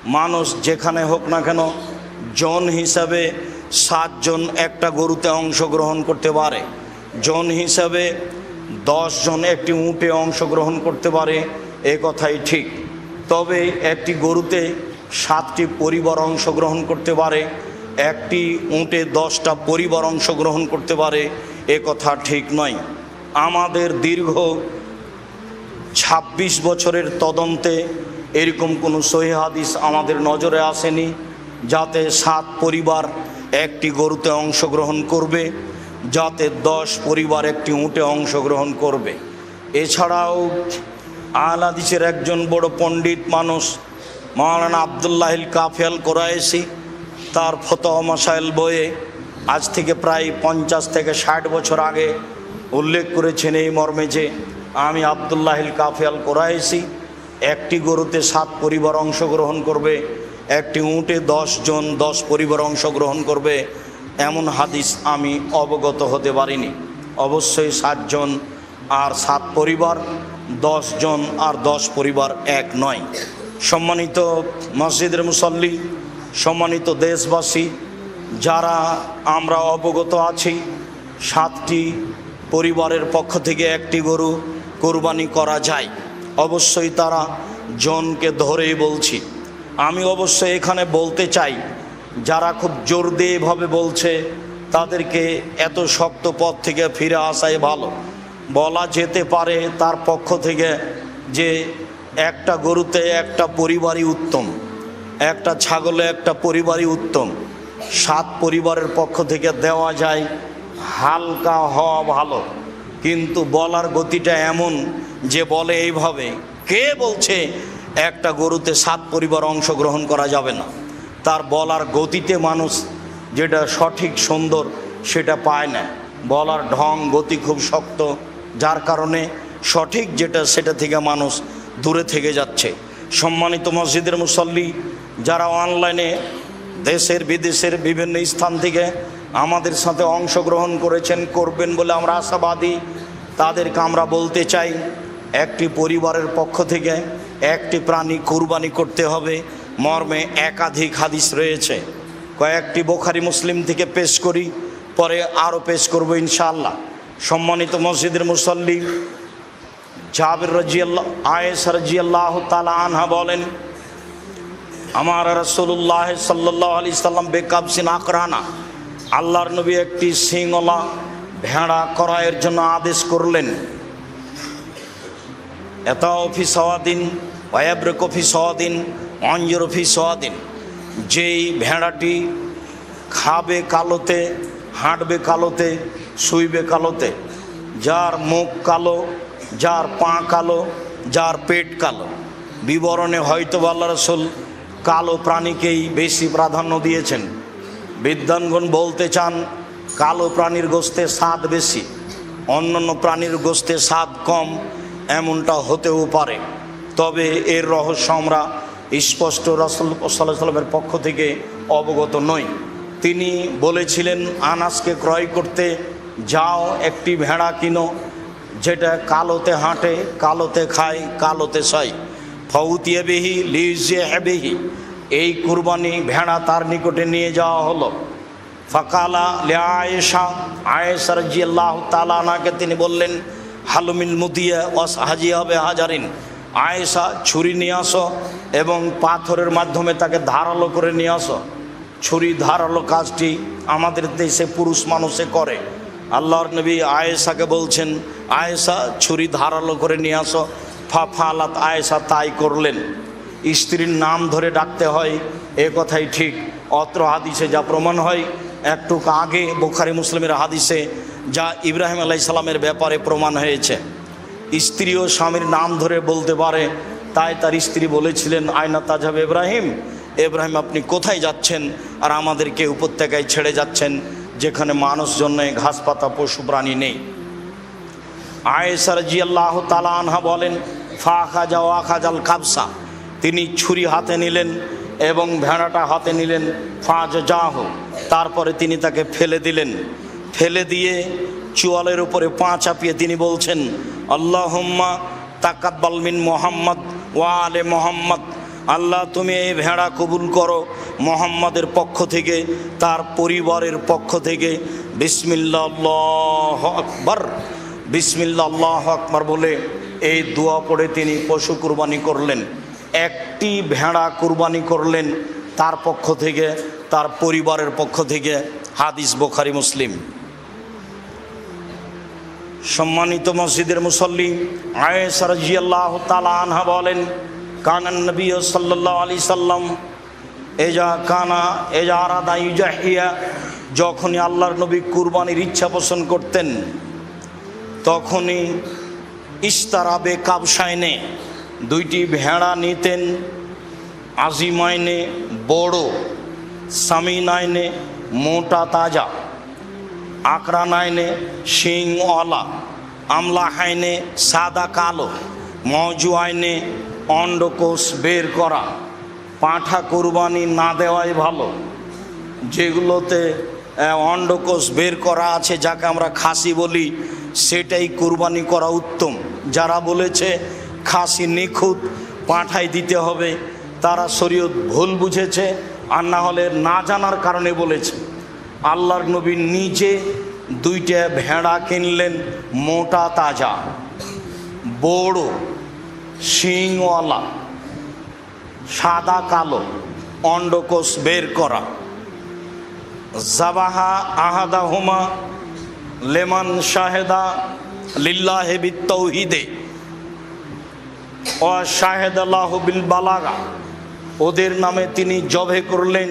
মানুষ যেখানে হোক না কেন জন হিসাবে 7 জন একটা গরুতে অংশগ্রহণ করতে পারে, জন হিসাবে 10 জন একটি উটে অংশগ্রহণ করতে পারে, এ কথাই ঠিক। তবে একটি গরুতে 7টি পরিবার অংশগ্রহণ করতে পারে, একটি উটে 10টা পরিবার অংশগ্রহণ করতে পারে, এ কথা ঠিক নয়। আমাদের দীর্ঘ 26 বছরের তদন্তে এরকম কোনো সহিহ হাদিস আমাদের নজরে আসেনি যাতে 7 পরিবার একটি গরুতে অংশগ্রহণ করবে, যাতে 10 পরিবার একটি উটে অংশগ্রহণ করবে। এছাড়াও আহলে হাদিসের একজন বড় পণ্ডিত মানুষ মাওলানা আব্দুল্লাহিল কাফি আল কুরাইশি তার ফতোয়া মাসাইল বইয়ে আজ থেকে প্রায় 50 থেকে 60 বছর আগে উল্লেখ করেছেন এই মর্মে যে আমি আব্দুল্লাহিল কাফি আল কুরাইশি একটি গরুতে 7 পরিবার অংশগ্রহণ করবে, একটি উটে 10 জন 10 পরিবার অংশগ্রহণ করবে, এমন হাদিস আমি অবগত হতে পারিনি। অবশ্যই 7 জন আর 7 পরিবার, 10 জন আর 10 পরিবার এক নয়। সম্মানিত মসজিদের মুসল্লি, সম্মানিত দেশবাসী, যারা আমরা অবগত আছি 7টি পরিবারের পক্ষ থেকে একটি গরু কোরবানি করা যায়, অবশ্যই তারা জনকে ধরেই বলছি। আমি অবশ্যই এখানে বলতে চাই, যারা খুব জোর দিয়ে এভাবে বলছে তাদেরকে এত শক্ত পথ থেকে ফিরে আসাই ভালো। বলা যেতে পারে তার পক্ষ থেকে যে একটা গরুতে একটা পরিবারই উত্তম, একটা ছাগলে একটা পরিবারই উত্তম। 7 পরিবারের পক্ষ থেকে দেওয়া যায়, হালকা হওয়া ভালো। কিন্তু বলার গতিটা এমন যে বলে এইভাবে, কে বলছে একটা গরুতে 7 পরিবার অংশগ্রহণ করা যাবে না? তার বলার গতিতে মানুষ যেটা সঠিক সুন্দর সেটা পায় না। বলার ঢং গতি খুব শক্ত, যার কারণে সঠিক যেটা সেটা থেকে মানুষ দূরে থেকে যাচ্ছে। সম্মানিত মসজিদের মুসল্লি, যারা অনলাইনে দেশের বিদেশের বিভিন্ন স্থান থেকে আমাদের সাথে অংশগ্রহণ করেছেন, করবেন বলে আমরা আশাবাদী, তাদেরকে আমরা বলতে চাই একটি পরিবারের পক্ষ থেকে একটি প্রাণী কুরবানি করতে হবে মর্মে একাধিক হাদিস রয়েছে। কয়েকটি বুখারী মুসলিম থেকে পেশ করি, পরে আরও পেশ করব ইনশাআল্লাহ। সম্মানিত মসজিদের মুসল্লি, জাবির রাদিয়াল্লাহু আয়েশা রাদিয়াল্লাহু তাআলা আনহা বলেন, আমার রাসূলুল্লাহ সাল্লাল্লাহু আলাইহি সাল্লাম বেকাবসিন আকরানা, আল্লাহর নবী একটি সিংওয়ালা ভেড়া ক্রয়ের জন্য আদেশ করলেন। এতাও ফি সাওয়াদিন ওয়ায়াবরকু ফি সাওয়াদিন ওয়ানজুরু ফি সাওয়াদিন, যেই ভেড়াটি খাবে কালোতে, হাঁটবে কালোতে, শুইবে কালোতে, যার মুখ কালো, যার পা কালো, যার পেট কালো। বিবরণে হয়তো আল্লাহ রাসূল কালো প্রাণীকেই বেশি প্রাধান্য দিয়েছেন। বিদ্বানগণ বলতে চান কালো প্রাণীর গোশতে স্বাদ বেশি, অন্যান্য প্রাণীর গোশতে স্বাদ কম, এমনটা হতেও পারে। তবে এর রহস্য আমরা স্পষ্ট রাসূল সাল্লাল্লাহু আলাইহি ওয়াসাল্লামের পক্ষ থেকে অবগত নই। তিনি বলেছিলেন আনাসকে ক্রয় করতে, যাও একটি ভেড়া কিনো যেটা কালোতে হাঁটে, কালোতে খায়, কালোতে শয়। ফাউতিয়া বিহি লিযিহবিহি, এই কুরবানি ভেড়া তার নিকটে নিয়ে যাওয়া হলো। ফাকালা লিআয়েশা, আয়েশা রাদিয়াল্লাহু তাআলা আনহাকে তিনি বললেন, হালুমিন মুদিয়া ওয়াস হাজিয়া বে হাজারিন, আয়েশা ছুরি নিয়ে আসো এবং পাথরের মাধ্যমে তাকে ধারালো করে নিয়ে আসো। ছুরি ধারালো কাজটি আমাদের দেশে পুরুষ মানুষে করে। আল্লাহর নবী আয়েশাকে বলছেন, আয়েশা ছুরি ধারালো করে নিয়ে আসো। ফালাত, আয়েশা তাই করলেন। স্ত্রীর নাম ধরে ডাকতে হয়, এ কথাই ঠিক। অত্র হাদিসে যা প্রমাণ হয়, একটু আগে বুখারী মুসলিমের হাদিসে যা ইব্রাহিম আলাইহিস সালামের ব্যাপারে প্রমাণ হয়েছে, স্ত্রীও স্বামীর নাম ধরে বলতে পারে। তাই তার স্ত্রী বলেছিলেন, আয়না তাজাব ইব্রাহিম, ইব্রাহিম আপনি কোথায় যাচ্ছেন আর আমাদেরকে উপত্যকায় ছেড়ে যাচ্ছেন যেখানে মানুষজনে ঘাস পাতা পশু প্রাণী নেই। আয়েশা রাদিয়াল্লাহু তাআলা আনহা বলেন, ফাখাজা ওয়াখাজাল কাবসা, তিনি ছুরি হাতে নিলেন এবং ভেড়াটা হাতে নিলেন। ফাজাহু, তারপরে তিনি তাকে ফেলে দিলেন। ফেলে দিয়ে চোয়ালের উপরে পা চাপিয়ে তিনি বলছেন, আল্লাহুম্মা তাকাব্বাল মিন মুহাম্মদ ওয়া আলে মুহাম্মদ আল্লাহ তুমি এই ভেড়া কবুল করো মুহাম্মাদের পক্ষ থেকে, তার পরিবারের পক্ষ থেকে। বিসমিল্লাহ আল্লাহু আকবার, বিসমিল্লাহ আল্লাহু আকবার বলে এই দোয়া পড়ে তিনি পশু কুরবানি করলেন। একটি ভেড়া কুরবানি করলেন তার পক্ষ থেকে, তার পরিবারের পক্ষ থেকে। হাদিস বুখারী মুসলিম। সম্মানিত মসজিদের মুসল্লি, আয়েশা রাদিয়াল্লাহু তাআলা আনহা বলেন, কানান নবী সাল্লাল্লাহু আলাইহি সাল্লাম এজা আরাদা ইউজাহিয়া, যখনই আল্লাহর নবী কুরবানির ইচ্ছা পোষণ করতেন তখনই ইস্তারাবে কাবসাইনে, দুইটি ভেড়া নিতেন, আজিমাইনে বড়, সামিনাইনে মোটা তাজা, আকরানাইনে শিংওয়ালা, আমলাহাইনে সাদা কালো, মজুয়াইনে অন্ডকোষ বের করা। পাঁঠা কুরবানি না দেওয়াই ভালো, যেগুলোতে অন্ডকোষ বের করা আছে, যাকে আমরা খাসি বলি, সেটাই কুরবানি করা উত্তম। যারা বলেছে খাসি নিখুঁত পাঁঠাই দিতে হবে, তারা শরীয়ত ভুল বুঝেছে, আর না হলে না জানার কারণে বলেছে। আল্লাহর নবী নিজে দুইটা ভেড়া কিনলেন, মোটা তাজা, বড়, শিংওয়ালা, সাদা কালো, অন্ডকোষ বের করা। জাবাহা আহাদাহুমা লেমান শাহেদা লিল্লাহি বিত্তাউহিদে ওয়া শাহেদাল্লাহু বিল বালাগা, ওদের নামে তিনি জবে করলেন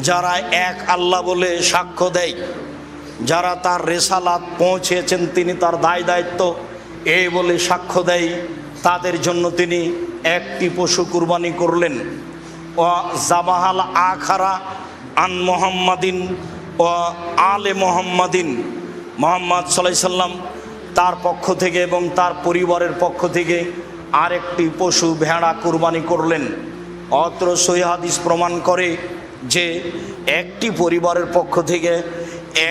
যারা এক আল্লাহ বলে সাক্ষ্য দেয়, যারা তার রেসালাত পৌঁছেছেন, তিনি তার দায় দায়িত্ব এই বলে সাক্ষ্য দেয়, তাদের জন্য তিনি একটি পশু কুরবানি করলেন। ও জাবাহাল আখারা আন মোহাম্মদিন ও আলে মোহাম্মদিন, মোহাম্মদ সাল্লাল্লাহু আলাইহি সাল্লাম তার পক্ষ থেকে এবং তার পরিবারের পক্ষ থেকে আরেকটি পশু ভেড়া কুরবানি করলেন। অত্র সহিহ হাদিস প্রমাণ করে যে একটি পরিবারের পক্ষ থেকে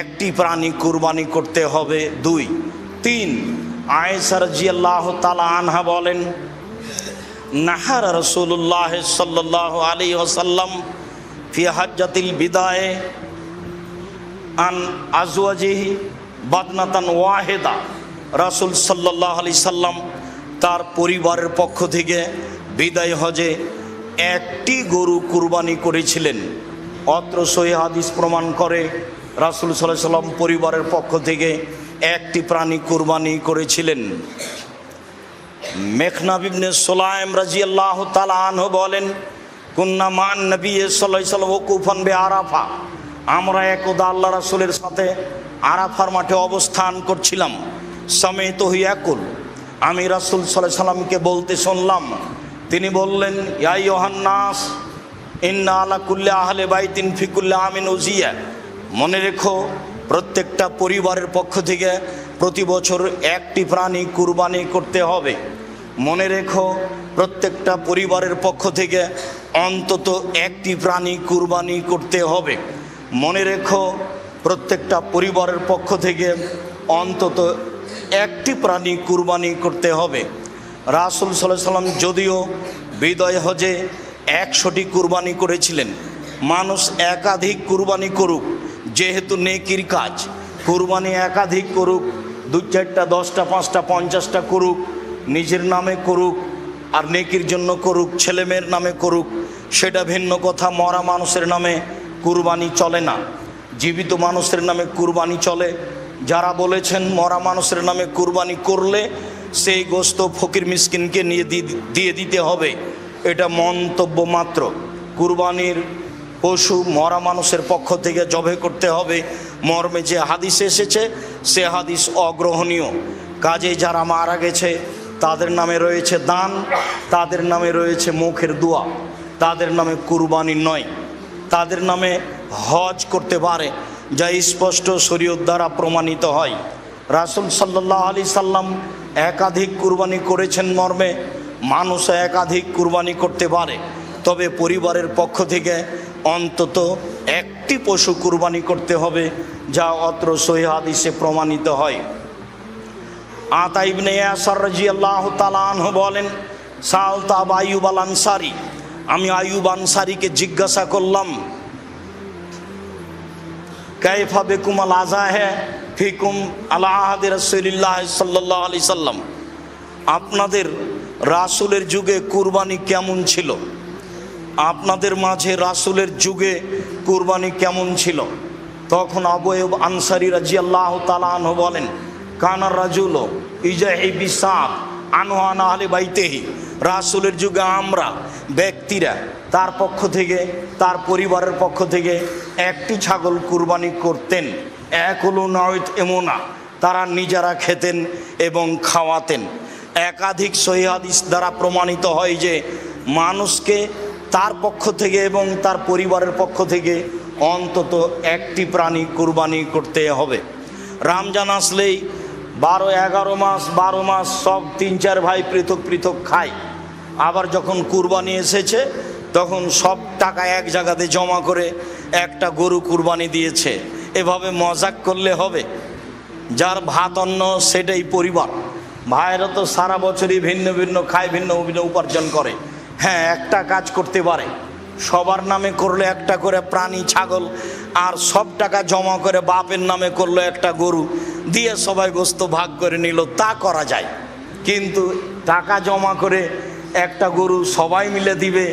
একটি প্রাণী কুরবানি করতে হবে। 2, 3 আয়েশা রাদিয়াল্লাহু তাআলা আনহা বলেন, নাহার রাসূলুল্লাহ সাল্লাল্লাহু আলাইহি ওয়াসাল্লাম ফি হাজ্জাতিল বিদায়ে আন আজওয়াজিহি বাদনাতান ওয়াহিদা, রাসূল সাল্লাল্লাহু আলাইহি সাল্লাম তার পরিবারের পক্ষ থেকে বিদায় হজে একটি গরু কুরবানি করেছিলেন। অত্র সহিহ হাদিস প্রমাণ করে রাসূল সাল্লাল্লাহু আলাইহি সাল্লাম পরিবারের পক্ষ থেকে একটি প্রাণী কুরবানি করেছিলেন। মেখনাব ইবনে সুলাইম রাদিয়াল্লাহু তাআলা আনহু বলেন, কুন্না মান নবী সাল্লাল্লাহু আলাইহি সাল্লাম ওয়াকুফান বিআরাফা, আমরা একদা আল্লাহ রাসূলের সাথে আরাফার মাঠে অবস্থান করছিলাম। সামিতুহু ইয়াকুল, আমি রাসূল সাল্লাল্লাহু আলাইহি সাল্লামকে বলতে শুনলাম, তিনি বললেন, ইয়া আইয়ুহান নাস ইন্না আলা কুল্লি আহলি বাইতিন ফি কুল্লি আমিন উজিয়া, মনে রেখো প্রত্যেকটা পরিবারের পক্ষ থেকে প্রতি বছর একটি প্রাণী কুরবানি করতে হবে। মনে রেখো প্রত্যেকটা পরিবারের পক্ষ থেকে অন্তত একটি প্রাণী কুরবানি করতে হবে। মনে রেখো প্রত্যেকটা পরিবারের পক্ষ থেকে অন্তত একটি প্রাণী কুরবানি করতে হবে। রাসূল সাল্লাল্লাহু আলাইহি সাল্লাম যদিও বিদায় হজে 100টি কুরবানি করেছিলেন, মানুষ একাধিক কুরবানি করুক, যেহেতু নেকির কাজ, কুরবানি একাধিক করুক, 2, 4টা 10টা 5টা 50টা করুক, নিজের নামে করুক আর নেকির জন্য করুক, ছেলেমেয়ের নামে করুক, সেটা ভিন্ন কথা। মরা মানুষের নামে কুরবানি চলে না, জীবিত মানুষের নামে কুরবানি চলে। যারা বলেছেন মরা মানুষের নামে কুরবানি করলে সেই গোশত ফকির মিসকিনকে নিয়ে দিয়ে দিতে হবে, এটা মন্তব্য মাত্র। কুরবানির পশু মরা মানুষের পক্ষ থেকে জবে করতে হবে মর্মে যে হাদিস এসেছে, সে হাদিস অগ্রহণীয়। কাজে যারা মারা গেছে তাদের নামে রয়েছে দান, তাদের নামে রয়েছে মুখের দোয়া, তাদের নামে কুরবানি নয়। তাদের নামে হজ করতে পারে, যা স্পষ্ট শরীয়ত দ্বারা প্রমাণিত হয়। রাসূল সাল্লাল্লাহু আলাইহি সাল্লাম একাধিক কুরবানি করেছেন মর্মে মানুষ একাধিক কুরবানি করতে পারে, তবে পরিবারের পক্ষ থেকে অন্তত একটি পশু কুরবানি করতে হবে, যা অত্র সহিহ হাদিসে প্রমাণিত হয়। আতা ইবনে ইয়াসার রাদিয়াল্লাহু তাআলা আনহু বলেন, সালতা আবু আইয়ুব আল আনসারী, আমি আইয়ুব আনসারীকে জিজ্ঞাসা করলাম, কাইফা বিকুম আল আযাহে ফিকুম আলা আহাদি রাসূলিল্লাহ সাল্লাল্লাহু আলাইহি সাল্লাম, আপনাদের রাসূলের যুগে কুরবানি কেমন ছিল? আপনাদের মাঝে রাসূলের যুগে কুরবানি কেমন ছিল? তখন আবু আইয়ুব আনসারী রাদিয়াল্লাহু তাআলা আনহু বলেন, কানা রাজুল ইজাহি বিসাব আনওয়ান আহলে বাইতেহি, রাসূলের যুগে আমরা ব্যক্তিরা তার পক্ষ থেকে, তার পরিবারের পক্ষ থেকে একটি ছাগল কুরবানি করতেন। এক হলো নয়ত এমনা, তারা নিজেরা খেতেন এবং খাওয়াতেন। একাধিক সহিহ হাদিস দ্বারা প্রমাণিত হয় যে মানুষকে তার পক্ষ থেকে এবং তার পরিবারের পক্ষ থেকে অন্তত একটি প্রাণী কুরবানি করতে হবে। রমজান আসলেই 12-11 মাস 12 মাস সব 3-4 ভাই পৃথক পৃথক খায়। আবার যখন কুরবানি এসেছে তখন সব টাকা এক জায়গাতে জমা করে একটা গরু কুরবানি দিয়েছে। এভাবে মজাক করলে হবে? যার ভাত অন্ন সেটাই পরিবার। ভাইয়েরা তো সারা বছরই ভিন্ন ভিন্ন খায়, ভিন্ন ভিন্ন উপার্জন করে। হ্যাঁ, একটা কাজ করতে পারে, সবার নামে করলে একটা করে প্রাণী ছাগল, আর সব টাকা জমা করে বাপের নামে করলো একটা গরু, দিয়ে সবাই গোস্ত ভাগ করে নিল, তা করা যায়। কিন্তু টাকা জমা করে একটা গরু সবাই মিলে দিবে,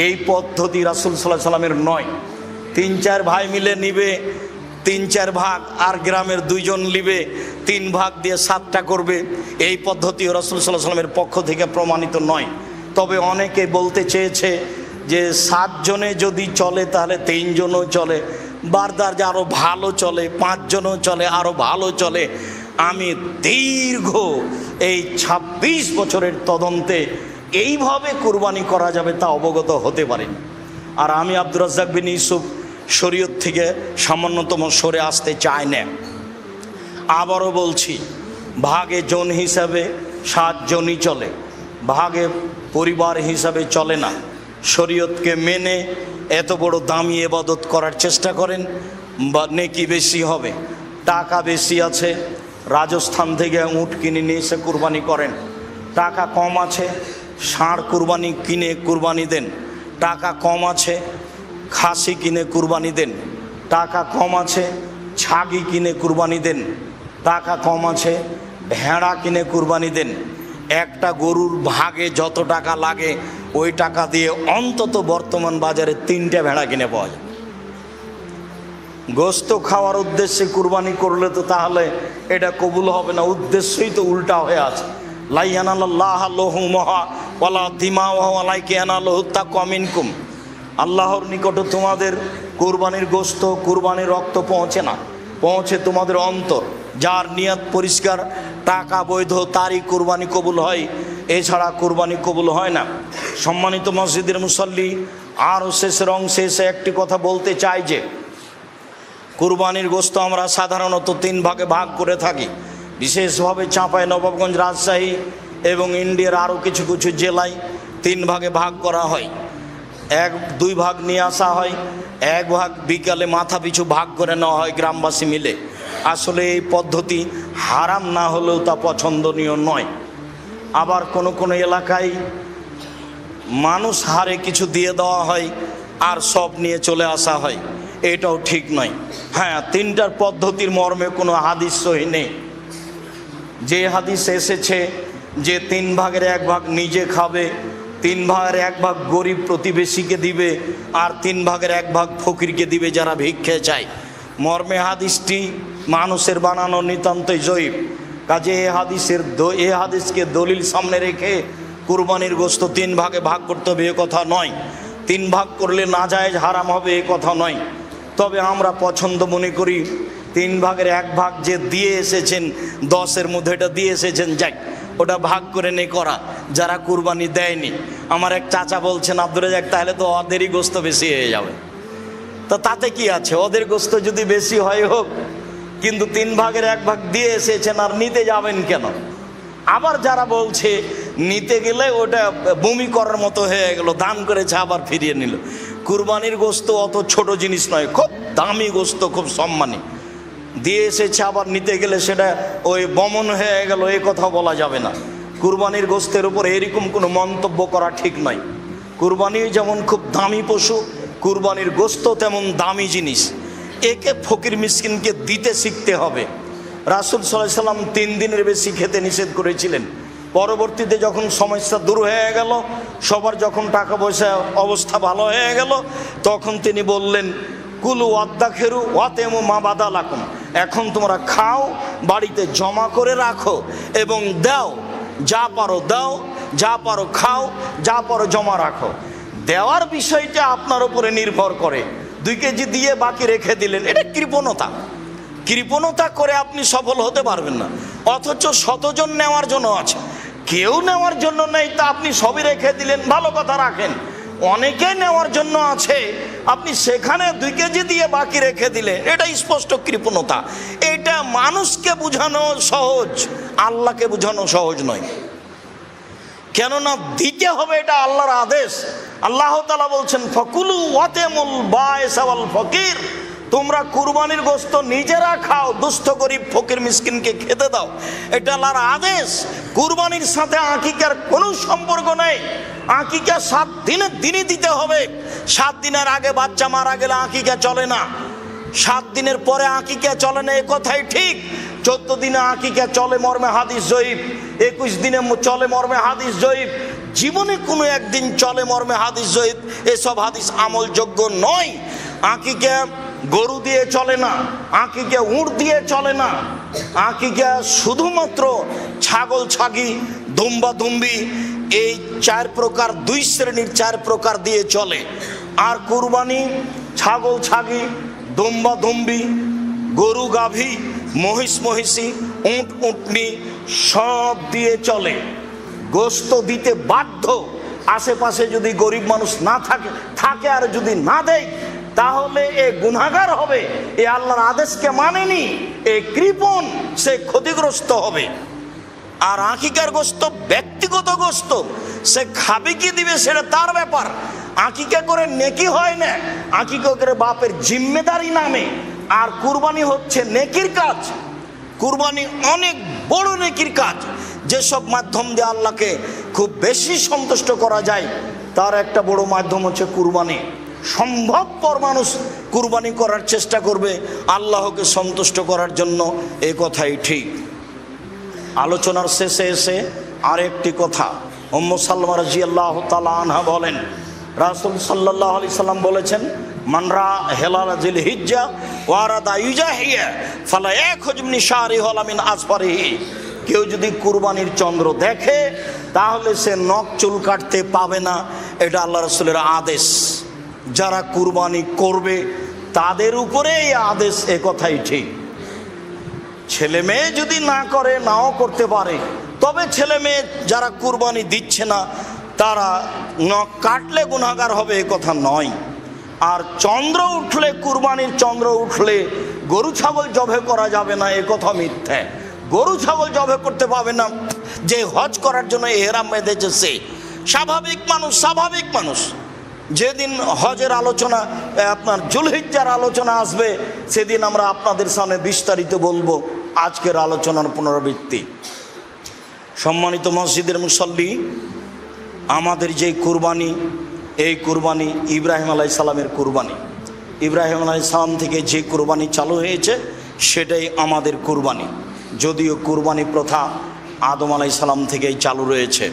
এই পদ্ধতি রাসূল সাল্লাল্লাহু আলাইহি সাল্লামের নয়। 3-4 ভাই মিলে নিবে 3-4 ভাগ, আর গ্রামের 2 জন নিবে 3 ভাগ দিয়ে 7টা করবে, এই পদ্ধতি রাসূল সাল্লাল্লাহু আলাইহি সাল্লামের পক্ষ থেকে প্রমাণিত নয়। তবে অনেকে বলতে চেয়েছে যে 7 জনে যদি চলে তাহলে 3 জনও চলে, বারদার যে আরও ভালো চলে, 5 জনও চলে, আরও ভালো চলে। আমি দীর্ঘ এই 26 বছরের তদন্তে এইভাবে কুরবানি করা যাবে তা অবগত হতে পারেন। আর আমি আব্দুর রাজ্জাক বিন ইউসুফ শরীয়ত থেকে সামান্যতম সরে আসতে চাই না। আবারও বলছি, ভাগে জন হিসাবে 7 জনই চলে, ভাগে পরিবার হিসাবে চলে না। শরীয়তকে মেনে এত বড় দামি ইবাদত করার চেষ্টা করেন, বা নেকি বেশি হবে। টাকা বেশি আছে, রাজস্থান থেকে উট কিনে নিয়ে এসে কুরবানি করেন। টাকা কম আছে, ষাঁড় কুরবানি কিনে কুরবানি দেন। টাকা কম আছে, খাসি কিনে কুরবানি দেন। টাকা কম আছে, ছাগি কিনে কুরবানি দেন। টাকা কম আছে, ভেড়া কিনে কুরবানি দেন। একটা গরুর ভাগে যত টাকা লাগে ওই টাকা দিয়ে অন্তত বর্তমান বাজারে 3টা ভেড়া কিনে পাওয়া যায়। গোস্ত খাওয়ার উদ্দেশ্যে কুরবানি করলে তো তাহলে এটা কবুল হবে না, উদ্দেশ্যই তো উল্টা হয়ে আছে। লা ইয়ানালাল্লাহু লুহুমুহা ওয়ালা দিমাউহা ওয়ালাকিন ইয়ানালুহু তাকওয়া মিনকুম, আল্লাহর নিকটে তোমাদের কুরবানির গোস্ত, কুরবানির রক্ত পৌঁছে না, পৌঁছে তোমাদের অন্তর। যার নিয়ত পরিষ্কার, টাকা বৈধ, তারই কুরবানি কবুল হয়, এছাড়া কুরবানি কবুল হয় না। সম্মানিত মসজিদের মুসল্লি, আরও শেষের অংশে এসে একটি কথা বলতে চাই যে কুরবানির গোস্ত আমরা সাধারণত 3 ভাগে ভাগ করে থাকি। বিশেষভাবে চাঁপাইনবাবগঞ্জ, রাজশাহী এবং ইন্ডিয়ার আরও কিছু কিছু জেলায় 3 ভাগে ভাগ করা হয়। 1-2 ভাগ নিয়ে আসা হয়, 1 ভাগ বিকালে মাথা পিছু ভাগ করে নেওয়া হয় গ্রামবাসী মিলে। আসলে এই পদ্ধতি হারাম না হলেও তা পছন্দনীয় নয়। আবার কোনো কোনো এলাকায় মানুষ হারে কিছু দিয়ে দেওয়া হয় আর সব নিয়ে চলে আসা হয়, এটাও ঠিক নয়। হ্যাঁ, 3টার পদ্ধতির মর্মে কোনো হাদিস সহি নেই। যে হাদিস এসেছে যে 3 ভাগের 1 ভাগ নিজে খাবে, 3 ভাগের 1 ভাগ গরিব প্রতিবেশীকে দিবে, আর 3 ভাগের 1 ভাগ ফকিরকে দিবে যারা ভিক্ষে চায়, মর্মে হাদিসটি মানুষের বানানো নিতান্তই জয়ীফ। কাজে এ হাদিসকে দলিল সামনে রেখে কুরবানির গোস্ত 3 ভাগে ভাগ করতে হবে এ কথা নয়। 3 ভাগ করলে নাজায়েজ হারাম হবে এ কথা নয়। তবে আমরা পছন্দ মনে করি 3 ভাগের 1 ভাগ যে দিয়ে এসেছেন, 10-এর মধ্যে এটা দিয়ে এসেছেন, যাক ওটা ভাগ করে নে করা। যারা কুরবানি দেয়নি, আমার এক চাচা বলছেন, আব্দুর রাজ্জাক তাহলে তো ওদেরই গোস্ত বেশি হয়ে যাবে। তো তাতে কি আছে, ওদের গোস্ত যদি বেশি হয় হোক, কিন্তু 3 ভাগের 1 ভাগ দিয়ে এসেছেন আর নিতে যাবেন কেন? আবার যারা বলছে নিতে গেলে ওটা বমি করার মতো হয়ে গেল, দান করেছে আবার ফিরিয়ে নিল। কুরবানির গোস্ত অত ছোট জিনিস নয়, খুব দামি গোস্ত, খুব সম্মানী। দিয়ে এসেছে আবার নিতে গেলে সেটা ওই বমন হয়ে গেল, এই কথা বলা যাবে না। কুরবানির গোস্তের উপর এরকম কোনো মন্তব্য করা ঠিক নয়। কুরবানি যেমন খুব দামি পশু, কুরবানির গোশত তেমন দামি জিনিস। একে ফকির মিসকিনকে দিতে শিখতে হবে। রাসূল সাল্লাল্লাহু আলাইহি সাল্লাম 3 দিনের বেশি খেতে নিষেধ করেছিলেন। পরবর্তীতে যখন সমস্যা দূর হয়ে গেল, সবার যখন টাকা পয়সা অবস্থা ভালো হয়ে গেল, তখন তিনি বললেন, কুলু ওয়াদ্দাখিরু ওয়াতেমু মা বাদালাকুম, এখন তোমরা খাও, বাড়িতে জমা করে রাখো এবং দাও, যা পারো দাও, যা পারো খাও, যা পারো জমা রাখো। দেওয়ার বিষয়টা আপনার উপরে নির্ভর করে। 2 কেজি দিয়ে বাকি রেখে দিলেন, এটা কৃপণতা। কৃপণতা করে আপনি সফল হতে পারবেন না। অথচ শতজন নেওয়ার জন্য আছে, কেউ নেওয়ার জন্য নেই, তা আপনি সবই রেখে দিলেন, ভালো কথা, রাখেন। অনেকে নেওয়ার জন্য আছে, আপনি সেখানে 2 কেজি দিয়ে বাকি রেখে দিলেন, এটা স্পষ্ট কৃপণতা। এটা মানুষকে বোঝানো সহজ, আল্লাহকে বোঝানো সহজ নয়। কেননা দিতে হবে, এটা আল্লাহর আদেশ। আল্লাহ তাআলা বলছেন, ফাকুলু ওয়াতেমুল বাইস ওয়াল ফকির, তোমরা কুরবানির গোশত নিজেরা খাও, দুস্থ গরিব ফকির মিসকিনকে খেতে দাও, এটা আল্লাহর আদেশ। কুরবানির সাথে আকিকার কোনো সম্পর্ক নেই। আকিকা 7 দিনের দিনই দিতে হবে। 7 দিনের আগে বাচ্চা মারা গেলে আকিকা চলে না, 7 দিনের পরে আকিকা চলে না, এ কথাই ঠিক। 14 দিনে আকিকা চলে মর্মে হাদিস জয়ীফ, 21 দিনে চলে মর্মে হাদিস জয়ীফ, জীবনে কোনো একদিন চলে মর্মে হাদিস জয়ীফ। এসব হাদিস আমলযোগ্য নয়। আকিকা গরু দিয়ে চলে না, আকিকা উট দিয়ে চলে না, আকিকা শুধুমাত্র ছাগল ছাগি, দুম্বা দুম্বি, এই 4 প্রকার, 2 শ্রেণীর 4 প্রকার দিয়ে চলে। আর কুরবানি ছাগল ছাগি, দুম্বা দুম্বি, গরু গাভী, মহিষ মহিষী, উট উটনি সব দিয়ে চলে। গোশত দিতে বাধ্য। আশেপাশে যদি গরিব মানুষ না থাকে আর যদি না দেয়, তাহলে এ গুনাহগার হবে, এ আল্লাহর আদেশকে মানেনি, এ কৃপণ, সে ক্ষতিগ্রস্ত হবে। আর আকিকার গোশত ব্যক্তিগত গোশত, সে খাবে কি দিবে সেটা তার ব্যাপার। আকিকা করে নেকি হয় না, আকিকা করে বাপের জিম্মেদারি নামে। আর কুরবানি হচ্ছে নেকির কাজ। কুরবানি অনেক বড় নেকির কাজ, যেসব মাধ্যম দিয়ে আল্লাহকে খুব বেশি সন্তুষ্ট করা যায়, তার একটা বড় মাধ্যম হচ্ছে কুরবানি। সম্ভবপর মানুষ কুরবানি করার চেষ্টা করবে আল্লাহকে সন্তুষ্ট করার জন্য, এ কথাই ঠিক। আলোচনার শেষে এসে আরেকটি কথা, উম্মু সালমা রাদিয়াল্লাহু তাআলা আনহা বলেন, রাসূল সাল্লাল্লাহু আলাইহি সাল্লাম বলেছেন, মানরা হেলাল জিল হিজ্জা ওয়ারাদা ইউজাহিয়া ফালা ইয়াখুজ মিন শারিহি ওয়ালা মিন আসফারিহি, কেউ যদি কুরবানির চন্দ্র দেখে তাহলে সে নখ চুল কাটতে পাবে না, এটা আল্লাহ রাসূলের আদেশ। যারা কুরবানি করবে তাদের উপরে এই আদেশ, এ কথাই ঠিক। ছেলে মেয়ে যদি না করে, নাও করতে পারে, তবে ছেলে মেয়ে যারা কুরবানি দিচ্ছে না তারা নখ কাটলে গুনাহগার হবে, এ কথা নয়। আর চন্দ্র উঠলে, কুরবানির চন্দ্র উঠলে গরু ছাগল জবে করা যাবে না, এ কথা মিথ্যা। গরু ছাগল জবে করতে পাবে না যে হজ করার জন্য ইহরাম বেঁধেছে সে। স্বাভাবিক মানুষ যেদিন হজের আলোচনা, আপনার জুলহিজ্জার আলোচনা আসবে, সেদিন আমরা আপনাদের সামনে বিস্তারিত বলবো। আজকের আলোচনার পুনরাবৃত্তি। সম্মানিত মসজিদের মুসল্লি, আমাদের যে কুরবানি, এই কুরবানি ইব্রাহিম আলাইহিস সালামের কুরবানি। ইব্রাহিম আলাইহিস সালাম থেকে যে কুরবানি চালু হয়েছে সেটাই আমাদের কুরবানি। যদিও কুরবানি প্রথা আদম আলাইহিস সালাম থেকেই চালু রয়েছে।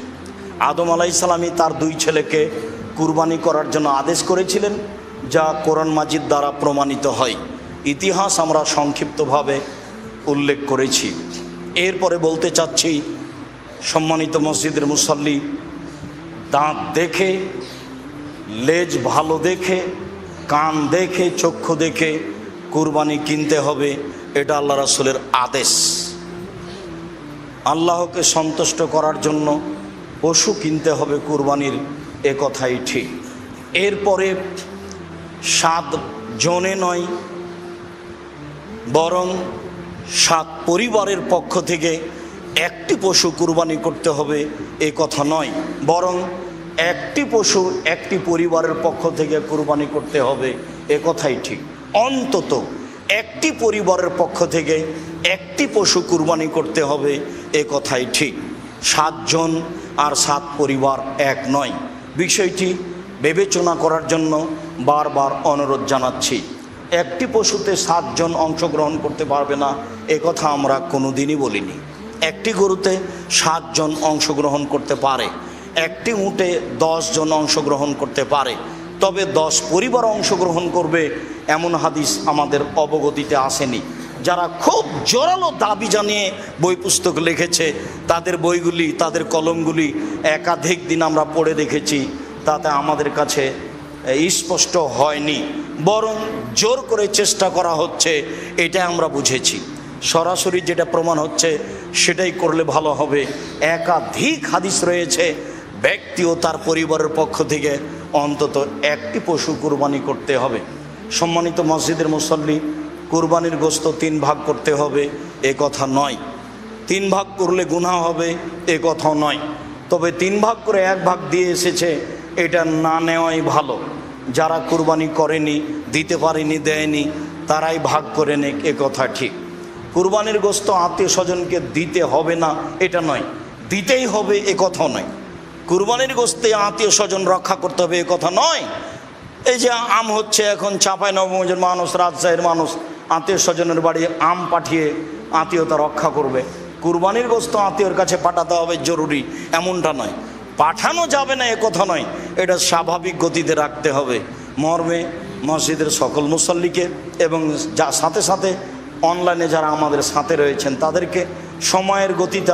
আদম আলাইহিস সালামই তার 2 ছেলেকে কুরবানি করার জন্য আদেশ করেছিলেন, যা কোরআন মাজিদ দ্বারা প্রমাণিত হয়। ইতিহাস আমরা সংক্ষিপ্তভাবে উল্লেখ করেছি। এরপরে বলতে চাচ্ছি, সম্মানিত মসজিদের মুসল্লি, দাঁত দেখে, লেজ ভালো দেখে, কান দেখে, চক্ষু দেখে কুরবানি কিনতে হবে, এটা আল্লাহ রাসূলের আদেশ। আল্লাহকে সন্তুষ্ট করার জন্য পশু কিনতে হবে কুরবানির, এ কথাই ঠিক। এরপরে 7 জনে নয়, বরং 7 পরিবারের পক্ষ থেকে একটি পশু কুরবানি করতে হবে, এ কথা নয়, বরং একটি পশু একটি পরিবারের পক্ষ থেকে কুরবানি করতে হবে, এ কথাই ঠিক। অন্তত একটি পরিবারের পক্ষ থেকে একটি পশু কুরবানি করতে হবে, এ কথাই ঠিক। 7 জন আর 7 পরিবার এক নয়, বিষয়টি বিবেচনা করার জন্য বারবার অনুরোধ জানাচ্ছি। একটি পশুতে 7 জন অংশগ্রহণ করতে পারবে না এ কথা আমরা কোনো দিনই বলিনি। একটি গরুতে 7 জন অংশগ্রহণ করতে পারে, একটি উটে 10 জন অংশগ্রহণ করতে পারে, তবে 10 পরিবার অংশগ্রহণ করবে এমন হাদিস আমাদের অবগতিতে আসেনি। যারা খুব জোরালো দাবি জানিয়ে বই পুস্তক লিখেছে তাদের বইগুলি, তাদের কলমগুলি একাধিক দিন আমরা পড়ে দেখেছি, তাতে আমাদের কাছে স্পষ্ট হয়নি, বরং জোর করে চেষ্টা করা হচ্ছে, এটা আমরা বুঝেছি। সরাসরি যেটা প্রমাণ হচ্ছে সেটাই করলে ভালো হবে। একাধিক হাদিস রয়েছে ব্যক্তি ও তার পরিবারের পক্ষ থেকে অন্তত একটি পশু কুরবানি করতে হবে। সম্মানিত মসজিদের মুসল্লি, কুরবানির গোশত 3 ভাগ করতে হবে এ কথা নয়, 3 ভাগ করলে গুনাহ হবে এ কথাও নয়, তবে 3 ভাগ করে 1 ভাগ দিয়ে এসেছে, এটা না নেওয়াই ভালো। যারা কুরবানি করেনি, দিতে পারেনি, দেয়নি, তারাই ভাগ করে নেক এ কথা ঠিক। কুরবানির গোশত আত্মীয় স্বজনকে দিতে হবে না এটা নয়, দিতেই হবে এ কথাও নয়। কুরবানির গোশতে আত্মীয় স্বজন রক্ষা করতে হবে এ কথা নয়। এই যে আম হচ্ছে এখন চাঁপাইনবাবগঞ্জের মানুষ, রাজশাহীর মানুষ আত্মীয় স্বজনের বাড়ি আম পাঠিয়ে আত্মীয়তা রক্ষা করবে। কুরবানির গোশত আত্মীয়র কাছে পাঠাতে হবে জরুরি এমনটা নয়, পাঠানো যাবে না এ কথা নয়, এটা স্বাভাবিক গতিতে রাখতে হবে। মর্মে মসজিদের সকল মুসল্লিকে এবং সাথে সাথে অনলাইনে যারা আমাদের সাথে রয়েছেন তাদেরকে সময়ের গতিতে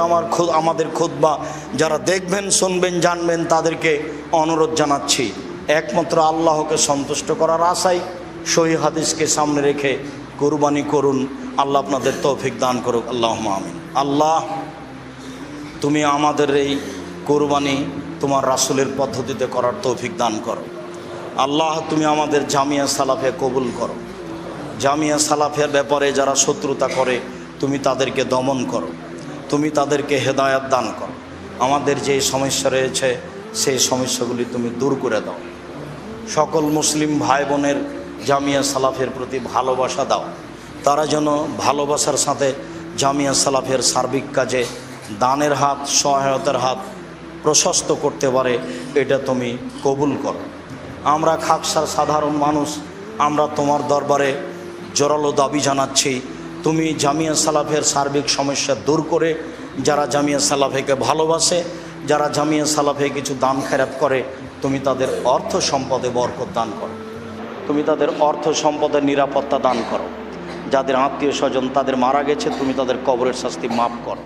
আমাদের খুতবা যারা দেখবেন, শুনবেন, জানবেন তাদেরকে অনুরোধ জানাচ্ছি, একমাত্র আল্লাহকে সন্তুষ্ট করার আশায় সহিহ হাদিসকে সামনে রেখে কুরবানি করুন। আল্লাহ আপনাদের তৌফিক দান করুক, আল্লাহুম্মা আমিন। আল্লাহ, তুমি আমাদের এই কুরবানি তোমার রাসূলের পদ্ধতিতে করার তৌফিক দান করো। আল্লাহ, তুমি আমাদের জামিয়া সালাফে কবুল করো। জামিয়া সালাফের ব্যাপারে যারা শত্রুতা করে তুমি তাদেরকে দমন করো, তুমি তাদেরকে হেদায়াত দান করো। আমাদের যে সমস্যা রয়েছে সেই সমস্যাগুলি তুমি দূর করে দাও। সকল মুসলিম ভাই বোনের জামিয়া সালাফের প্রতি ভালোবাসা দাও, তারা যেন ভালোবাসার সাথে জামিয়া সালাফের সার্বিক কাজে দানের হাত, সহায়তার হাত প্রশস্ত করতে পারে, এটা তুমি কবুল করো। আমরা খাকসার সাধারণ মানুষ, আমরা তোমার দরবারে জোরালো দাবি জানাচ্ছি, তুমি জামিয়া সালাফের সার্বিক সমস্যা দূর করে যারা জামিয়া সালাফেকে ভালোবাসে, যারা জামিয়া সালাফে কিছু দান খেরাত করে, তুমি তাদের অর্থ সম্পদে বরকত দান করো, তুমি তাদের অর্থ সম্পদের নিরাপত্তা দান করো। যাদের আত্মীয় স্বজন তাদের মারা গেছে, তুমি তাদের কবরের শাস্তি মাফ করো।